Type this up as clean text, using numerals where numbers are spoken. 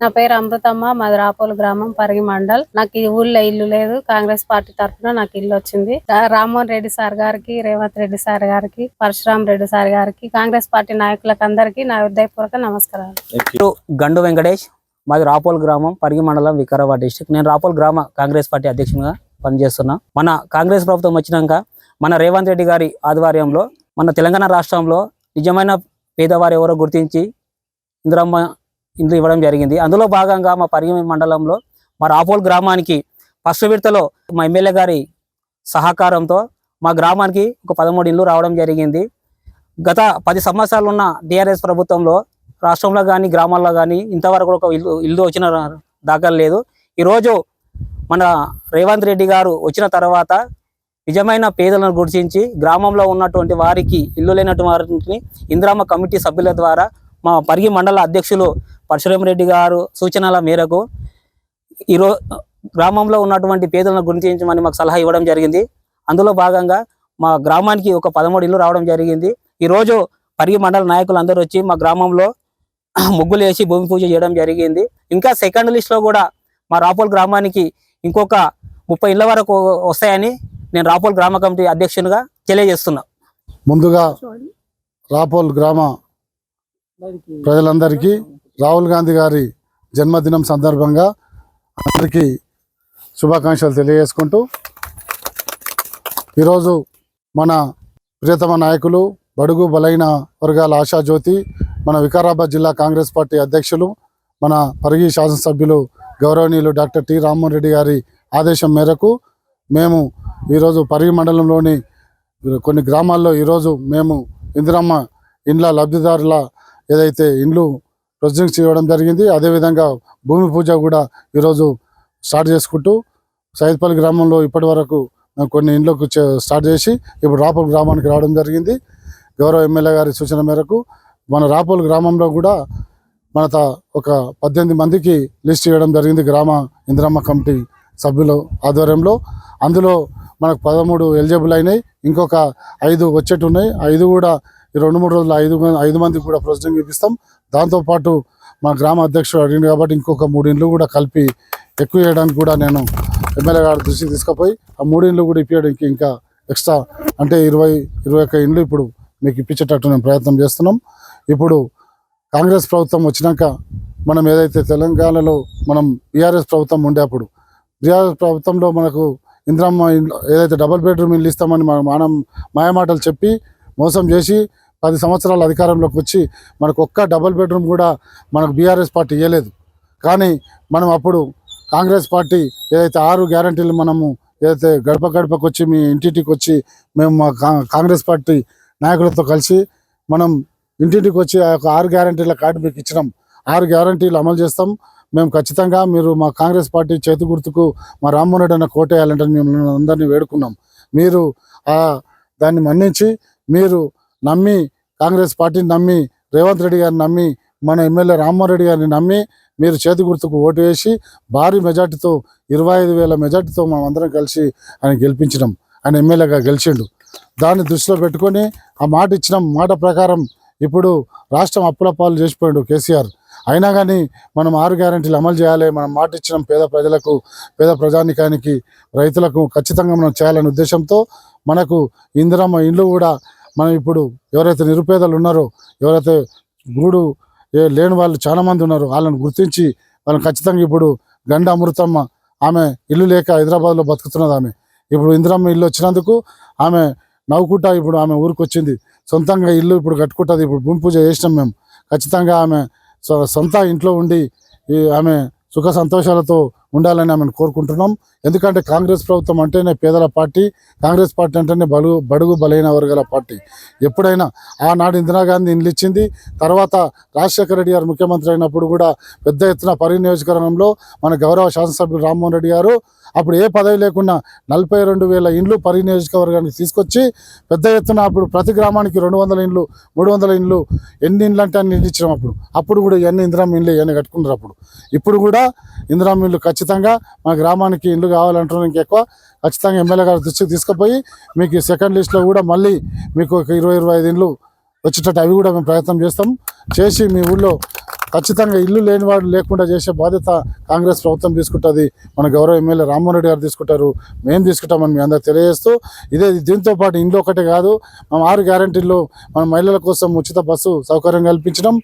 నా పేరు అమృతమ్మ, మాది రాపోలు గ్రామం, పరిగి మండల్. నాకు ఈ ఊళ్ళో ఇల్లు లేదు. కాంగ్రెస్ పార్టీ తరఫున నాకు ఇల్లు వచ్చింది. రామ్మోహన్ రెడ్డి సార్ గారికి, రేవంత్ రెడ్డి సార్ గారికి, పరశురామ్ రెడ్డి సార్ గారికి, కాంగ్రెస్ పార్టీ నాయకులకు అందరికీ నా హృదయపూర్వక నమస్కారాలు. గండు వెంకటేష్, మాది రాపోల్ గ్రామం, పరిగి మండలం, వికారాబాద్ డిస్ట్రిక్ట్. నేను రాపోల్ గ్రామ కాంగ్రెస్ పార్టీ అధ్యక్షునిగా పనిచేస్తున్నా. మన కాంగ్రెస్ ప్రభుత్వం వచ్చినాక మన రేవంత్ రెడ్డి గారి ఆధ్వర్యంలో మన తెలంగాణ రాష్ట్రంలో నిజమైన పేదవారు ఎవరో గుర్తించి ఇందిరమ్మ ఇండ్లు ఇవ్వడం జరిగింది. అందులో భాగంగా మా పరిగి మండలంలో మా రాపోల్ గ్రామానికి ఫస్ట్ విడతలో మా ఎమ్మెల్యే గారి సహకారంతో మా గ్రామానికి ఒక 13 ఇళ్ళు రావడం జరిగింది. గత 10 సంవత్సరాలు ఉన్న టీఆర్ఎస్ ప్రభుత్వంలో రాష్ట్రంలో కానీ గ్రామాల్లో కానీ ఇంతవరకు ఒక ఇల్లు వచ్చిన దాఖలు లేదు. ఈరోజు మన రేవంత్ రెడ్డి గారు వచ్చిన తర్వాత నిజమైన పేదలను గుర్తించి గ్రామంలో ఉన్నటువంటి వారికి ఇల్లు లేనటువంటి వారికి ఇందిరమ్మ కమిటీ సభ్యుల ద్వారా మా పరిగి మండల అధ్యక్షులు పరశురామ్ రెడ్డి గారు సూచనల మేరకు ఈరోజు గ్రామంలో ఉన్నటువంటి పేదలను గుర్తించమని మాకు సలహా ఇవ్వడం జరిగింది. అందులో భాగంగా మా గ్రామానికి ఒక 13 ఇళ్ళు రావడం జరిగింది. ఈరోజు పరిగి మండల నాయకులు అందరూ వచ్చి మా గ్రామంలో ముగ్గులు వేసి భూమి పూజ చేయడం జరిగింది. ఇంకా సెకండ్ లిస్ట్లో కూడా మా రాపోల్ గ్రామానికి ఇంకొక 30 ఇళ్ళ వరకు వస్తాయని నేను రాపోల్ గ్రామ కమిటీ అధ్యక్షునిగా తెలియజేస్తున్నా. ముందుగా రాపోల్ గ్రామ ప్రజలందరికీ రాహుల్ గాంధీ గారి జన్మదినం సందర్భంగా అందరికీ శుభాకాంక్షలు తెలియజేసుకుంటూ, ఈరోజు మన ప్రియతమ నాయకులు బడుగు బలైన వర్గాల ఆశాజ్యోతి మన వికారాబాద్ జిల్లా కాంగ్రెస్ పార్టీ అధ్యక్షులు మన పరిగి శాసనసభ్యులు గౌరవనీయులు డాక్టర్ టి రామ్మోహన్ రెడ్డి గారి ఆదేశం మేరకు మేము ఈరోజు పరిగి మండలంలోని కొన్ని గ్రామాల్లో ఈరోజు మేము ఇందిరమ్మ ఇండ్ల లబ్ధిదారుల ఏదైతే ఇండ్లు ప్రొసీడింగ్స్ చేయడం జరిగింది. అదేవిధంగా భూమి పూజ కూడా ఈరోజు స్టార్ట్ చేసుకుంటూ సైద్పల్లి గ్రామంలో ఇప్పటి వరకు కొన్ని ఇండ్లకు స్టార్ట్ చేసి ఇప్పుడు రాపోల్ గ్రామానికి రావడం జరిగింది. గౌరవ ఎమ్మెల్యే గారి సూచన మేరకు మన రాపోల్ గ్రామంలో కూడా మన ఒక 18 మందికి లిస్ట్ ఇవ్వడం జరిగింది గ్రామ ఇందిరమ్మ కమిటీ సభ్యుల ఆధ్వర్యంలో. అందులో మనకు 13 ఎలిజిబుల్ అయినాయి, ఇంకొక 5 వచ్చేట్టు ఉన్నాయి. 5 కూడా ఈ 2-3 రోజులు 5 మందికి కూడా ప్రొసీడింగ్ ఇప్పిస్తాం. దాంతోపాటు మా గ్రామ అధ్యక్షుడు అడిగింది కాబట్టి ఇంకొక 3 ఇండ్లు కూడా కలిపి ఎక్కువ చేయడానికి కూడా నేను ఎమ్మెల్యే గారి దృష్టికి తీసుకుపోయి ఆ 3 ఇండ్లు కూడా ఇప్పించడానికి ఇంకా ఎక్స్ట్రా అంటే 20-21 ఇండ్లు ఇప్పుడు మీకు ఇప్పించేటట్టు నేను ప్రయత్నం చేస్తున్నాం. ఇప్పుడు కాంగ్రెస్ ప్రభుత్వం వచ్చినాక మనం ఏదైతే తెలంగాణలో మనం బీఆర్ఎస్ ప్రభుత్వం ఉండే అప్పుడు బీఆర్ఎస్ ప్రభుత్వంలో మనకు ఇందిరమ్మ ఏదైతే డబుల్ బెడ్రూమ్ ఇల్లు ఇస్తామని మనం మాయమాటలు చెప్పి మోసం చేసి 10 సంవత్సరాల అధికారంలోకి వచ్చి మనకు ఒక్క డబుల్ బెడ్రూమ్ కూడా మనకు బీఆర్ఎస్ పార్టీ ఇవ్వలేదు. కానీ మనం అప్పుడు కాంగ్రెస్ పార్టీ ఏదైతే 6 గ్యారంటీలు మనము ఏదైతే గడప గడపకు వచ్చి మీ ఇంటింటికి వచ్చి మేము మా కాంగ్రెస్ పార్టీ నాయకులతో కలిసి మనం ఇంటింటికి వచ్చి ఆ యొక్క 6 గ్యారంటీల కార్డు మీకు ఇచ్చినాం. 6 గ్యారంటీలు అమలు చేస్తాం మేము ఖచ్చితంగా. మీరు మా కాంగ్రెస్ పార్టీ చేతి గుర్తుకు మా రామ్మోహన్ రెడ్డి అన్న కోటేయాలంటే మేము అందరినీ వేడుకున్నాం. మీరు దాన్ని మన్నించి మీరు నమ్మి కాంగ్రెస్ పార్టీని నమ్మి రేవంత్ రెడ్డి గారిని నమ్మి మన ఎమ్మెల్యే రామ్మోహన్ రెడ్డి గారిని నమ్మి మీరు చేతి గుర్తుకు ఓటు వేసి భారీ మెజార్టీతో 25,000 మెజార్టీతో మనం అందరం కలిసి ఆయన గెలిపించినాం. ఆయన ఎమ్మెల్యేగా గెలిచిండు. దాన్ని దృష్టిలో పెట్టుకొని ఆ మాట ఇచ్చిన మాట ప్రకారం ఇప్పుడు రాష్ట్రం అప్పుల పాలు చేసిపోయాడు కేసీఆర్. అయినా కానీ మనం 6 గ్యారంటీలు అమలు చేయాలి. మనం మాట ఇచ్చినాం పేద ప్రజలకు, పేద ప్రజానికానికి, రైతులకు ఖచ్చితంగా మనం చేయాలనే ఉద్దేశంతో మనకు ఇందిరమ్మ ఇండ్లు కూడా మనం ఇప్పుడు ఎవరైతే నిరుపేదలు ఉన్నారో, ఎవరైతే గూడు లేని వాళ్ళు చాలామంది ఉన్నారో వాళ్ళని గుర్తించి వాళ్ళని ఖచ్చితంగా ఇప్పుడు గండ అమృతమ్మ ఆమె ఇల్లు లేక హైదరాబాద్లో బతుకుతున్నది. ఆమె ఇప్పుడు ఇందిరమ్మ ఇల్లు వచ్చినందుకు ఆమె నవ్వుకుంటా ఇప్పుడు ఆమె ఊరికి వచ్చింది. సొంతంగా ఇల్లు ఇప్పుడు కట్టుకుంటుంది. ఇప్పుడు భూమి పూజ చేసినాం మేము. ఖచ్చితంగా ఆమె సొంత ఇంట్లో ఉండి ఆమె సుఖ సంతోషాలతో ఉండాలని ఆమెను కోరుకుంటున్నాం. ఎందుకంటే కాంగ్రెస్ ప్రభుత్వం అంటేనే పేదల పార్టీ, కాంగ్రెస్ పార్టీ అంటేనే బడుగు బలైన వర్గాల పార్టీ. ఎప్పుడైనా ఆనాడు ఇందిరాగాంధీ ఇండ్లు ఇచ్చింది. తర్వాత రాజశేఖర రెడ్డి గారు ముఖ్యమంత్రి అయినప్పుడు కూడా పెద్ద ఎత్తున పరిగి నియోజకవర్గంలో మన గౌరవ శాసనసభ్యులు రామ్మోహన్ రెడ్డి గారు అప్పుడు ఏ పదవి లేకుండా 42,000 ఇండ్లు పరిగి నియోజకవర్గానికి తీసుకొచ్చి పెద్ద ఎత్తున అప్పుడు ప్రతి గ్రామానికి 200 ఇండ్లు 300 ఇండ్లు ఎన్ని ఇండ్లు అంటే అన్ని ఇండ్లు ఇచ్చినాం. అప్పుడు కూడా ఇవన్నీ ఇందిరమ్మ ఇండ్లు ఇవన్నీ కట్టుకున్నారు. ఇప్పుడు కూడా ఇందిరమ్మ ఇల్లు ఖచ్చితంగా మా గ్రామానికి ఇల్లు కావాలంటున్నాం. ఇంకెక్కువ ఖచ్చితంగా ఎమ్మెల్యే గారి దృష్టికి తీసుకుపోయి మీకు సెకండ్ లిస్ట్లో కూడా మళ్ళీ మీకు ఒక 20-25 ఇండ్లు వచ్చేటట్టు అవి కూడా మేము ప్రయత్నం చేస్తాం. చేసి మీ ఊళ్ళో ఖచ్చితంగా ఇల్లు లేని వాడు లేకుండా చేసే బాధ్యత కాంగ్రెస్ ప్రభుత్వం తీసుకుంటుంది. మన గౌరవ ఎమ్మెల్యే రామ్మోహన్ రెడ్డి గారు తీసుకుంటారు, మేము తీసుకుంటామని మీ అందరూ తెలియజేస్తూ, దీంతో పాటు ఇంట్లో ఒకటే కాదు, మనం 6 గ్యారెంటీల్లో మన మహిళల కోసం ఉచిత బస్సు సౌకర్యం కల్పించడం,